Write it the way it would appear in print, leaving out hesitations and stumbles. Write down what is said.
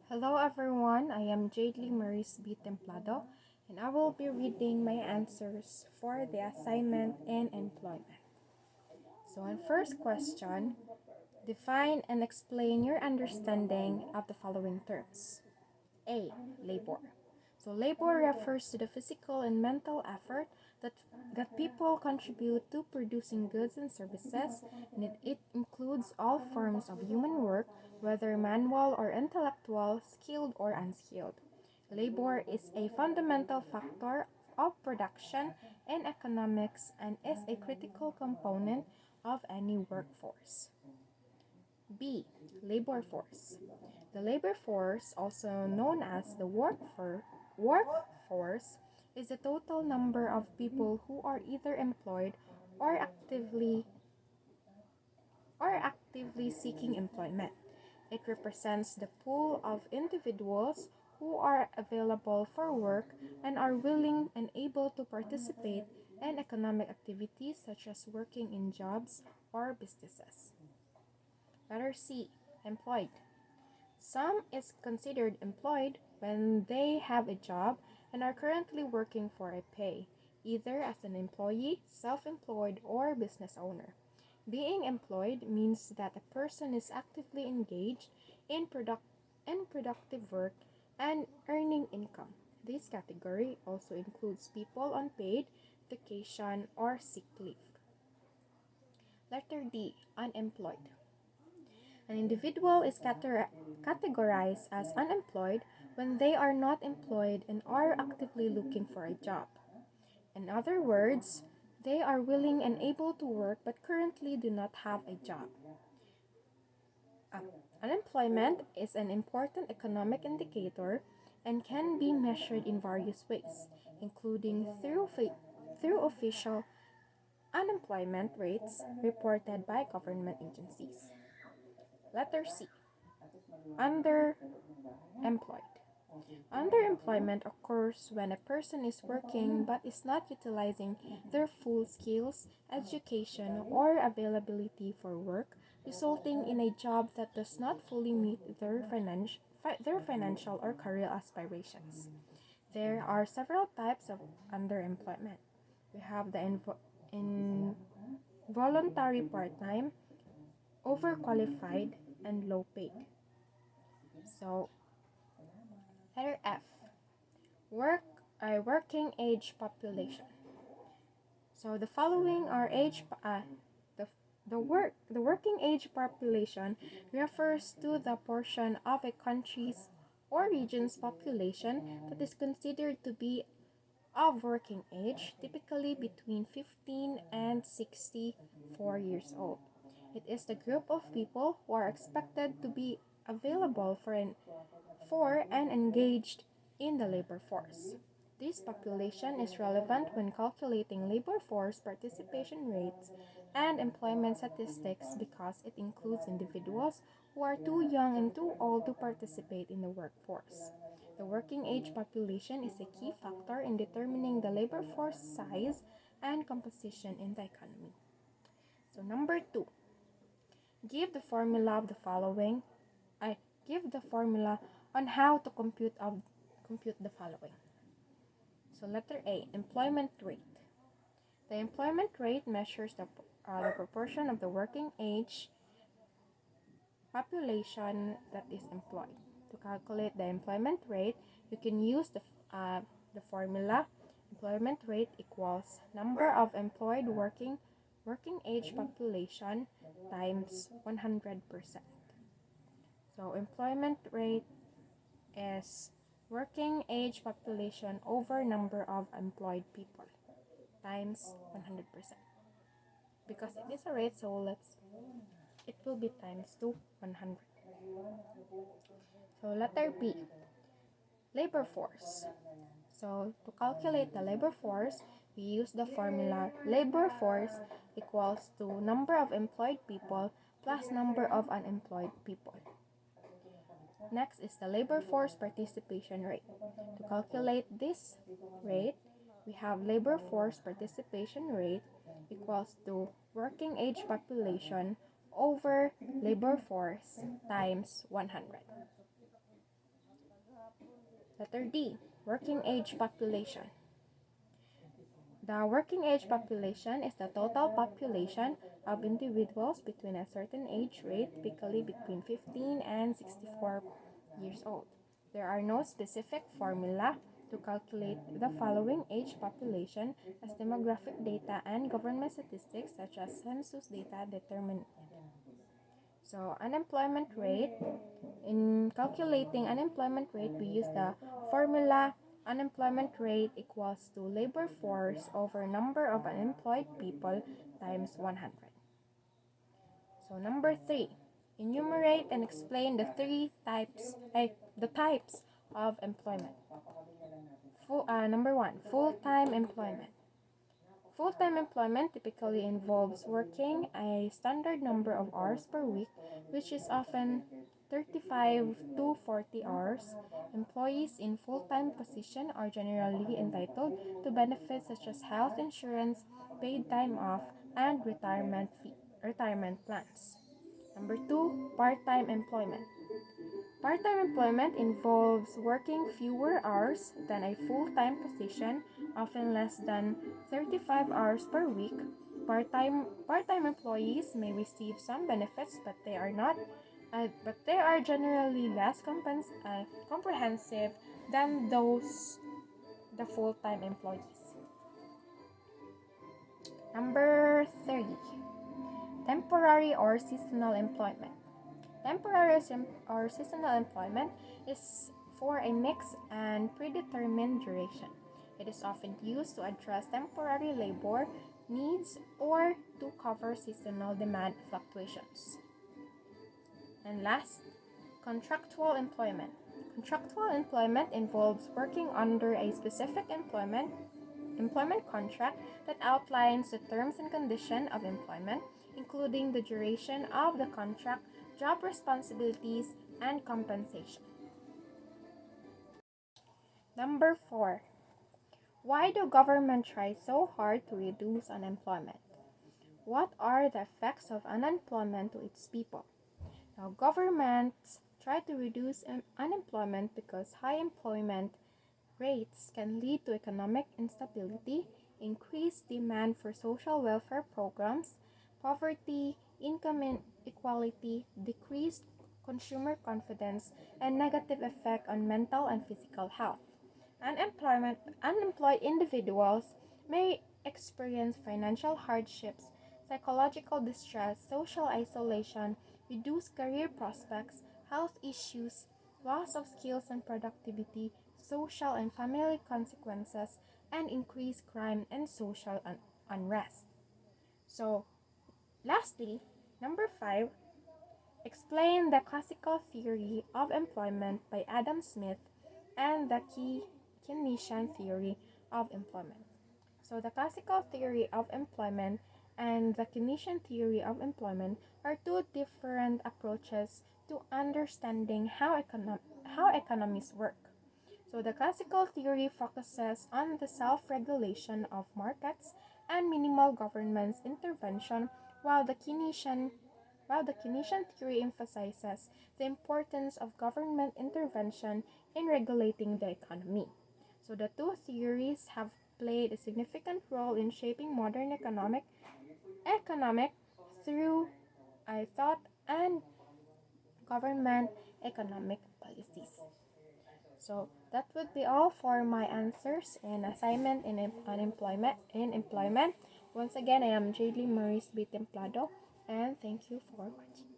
Hello everyone, I am Jadeley Templado and I will be reading my answers for the assignment and employment. So, on first question, define and explain your understanding of the following terms. A. Labor. So labor refers to the physical and mental effort that, that people contribute to producing goods and services, and it includes all forms of human work, whether manual or intellectual, skilled or unskilled. Labor is a fundamental factor of production and economics and is a critical component of any workforce. B. Labor force. The labor force, also known as the workforce, is the total number of people who are either employed or actively seeking employment. It represents the pool of individuals who are available for work and are willing and able to participate in economic activities such as working in jobs or businesses. Letter C. Employed. Some is considered employed when they have a job and are currently working for a pay, either as an employee, self-employed, or business owner. Being employed means that a person is actively engaged in productive work and earning income. This category also includes people on paid, vacation, or sick leave. Letter D. Unemployed. An individual is categorized as unemployed when they are not employed and are actively looking for a job. In other words, they are willing and able to work but currently do not have a job. Unemployment is an important economic indicator and can be measured in various ways, including through official unemployment rates reported by government agencies. Letter C. Underemployed. Underemployment occurs when a person is working but is not utilizing their full skills, education, or availability for work, resulting in a job that does not fully meet their financial or career aspirations. There are several types of underemployment. We have the involuntary part-time, overqualified, and low paid. So, letter F. Working age population. So the following are the working age population refers to the portion of a country's or region's population that is considered to be of working age, typically between 15 and 64 years old. It is the group of people who are expected to be available for and engaged in the labor force. This population is relevant when calculating labor force participation rates and employment statistics because it includes individuals who are too young and too old to participate in the workforce. The working age population is a key factor in determining the labor force size and composition in the economy. So number 2, give the formula of the following. Give the formula on how to compute the following. So letter A, employment rate. The employment rate measures the proportion of the working age population that is employed. To calculate the employment rate, you can use the formula. Employment rate equals number of employed working age population times 100%. So employment rate is working age population over number of employed people times 100%. Because it is a rate, so it will be times to 100. So letter B, labor force. So to calculate the labor force, we use the formula labor force equals to number of employed people plus number of unemployed people. Next is the labor force participation rate. To calculate this rate, we have labor force participation rate equals to working age population over labor force times 100. Letter D, working age population. The working age population is the total population of individuals between a certain age rate, typically between 15 and 64 years old. There are no specific formula to calculate the following age population, as demographic data and government statistics such as census data determine it. So, unemployment rate. In calculating unemployment rate, we use the formula unemployment rate equals to labor force over number of unemployed people times 100. So number 3, enumerate and explain the types of employment. Number 1, full-time employment. Full-time employment typically involves working a standard number of hours per week, which is often 35 to 40 hours. Employees in full-time position are generally entitled to benefits such as health insurance, paid time off, and retirement plans. Number 2, part-time employment. Part-time employment involves working fewer hours than a full-time position, often less than 35 hours per week. Part-time employees may receive some benefits, but they are generally less comprehensive than the full-time employees. Number 30, temporary or seasonal employment. Temporary or seasonal employment is for a mixed and predetermined duration. It is often used to address temporary labor needs or to cover seasonal demand fluctuations. And last, contractual employment. Contractual employment involves working under a specific employment contract that outlines the terms and conditions of employment, including the duration of the contract, job responsibilities, and compensation. Number 4. Why do government try so hard to reduce unemployment? What are the effects of unemployment to its people? Now, governments try to reduce unemployment because high employment rates can lead to economic instability, increased demand for social welfare programs, poverty, income inequality, decreased consumer confidence, and negative effect on mental and physical health. Unemployed individuals may experience financial hardships, psychological distress, social isolation, reduced career prospects, health issues, loss of skills and productivity, social and family consequences, and increased crime and social unrest. So, lastly, number 5, explain the classical theory of employment by Adam Smith and the Keynesian theory of employment. So, the classical theory of employment and the Keynesian theory of employment are two different approaches to understanding how economies work. So the classical theory focuses on the self-regulation of markets and minimal government intervention, while the Keynesian theory emphasizes the importance of government intervention in regulating the economy. So the two theories have played a significant role in shaping modern economic through thought and government economic policies. So that would be all for my answers and assignment in employment. Once again, I am Jadeley B. TEMPLADO, and thank you for watching.